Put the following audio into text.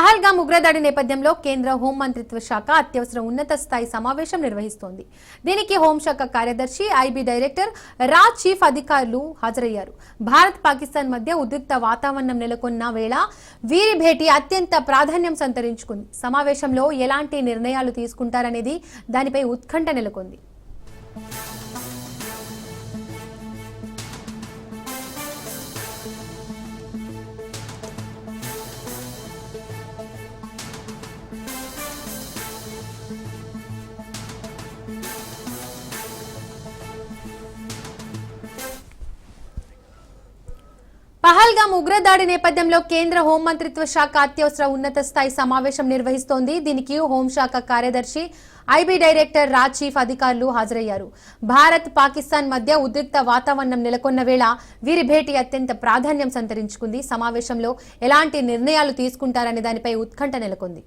పహల్గామ్ ఉగ్రదాడి నేపథ్యంలో కేంద్ర హోంమంత్రిత్వ శాఖ అత్యవసర ఉన్నత స్థాయి సమావేశం నిర్వహిస్తోంది. దీనికి హోంశాఖ కార్యదర్శి, ఐబీ డైరెక్టర్, రా చీఫ్ అధికారులు హాజరయ్యారు. భారత్ పాకిస్తాన్ మధ్య ఉద్రిక్త వాతావరణం నెలకొన్న వేళ వీరి భేటీ అత్యంత ప్రాధాన్యం సంతరించుకుంది. సమావేశంలో ఎలాంటి నిర్ణయాలు తీసుకుంటారనేది దానిపై ఉత్కంఠ నెలకొంది. పహల్గామ్ ఉగ్రదాడి నేపథ్యంలో కేంద్ర హోంమంత్రిత్వ శాఖ అత్యవసర ఉన్నత స్థాయి సమావేశం నిర్వహిస్తోంది. దీనికి హోంశాఖ కార్యదర్శి, ఐబీ డైరెక్టర్, రా చీఫ్ అధికారులు హాజరయ్యారు. భారత్ పాకిస్తాన్ మధ్య ఉద్రిక్త వాతావరణం నెలకొన్న వేళ వీరి భేటీ అత్యంత ప్రాధాన్యం సంతరించుకుంది. సమావేశంలో ఎలాంటి నిర్ణయాలు తీసుకుంటారనే దానిపై ఉత్కంఠ నెలకొంది.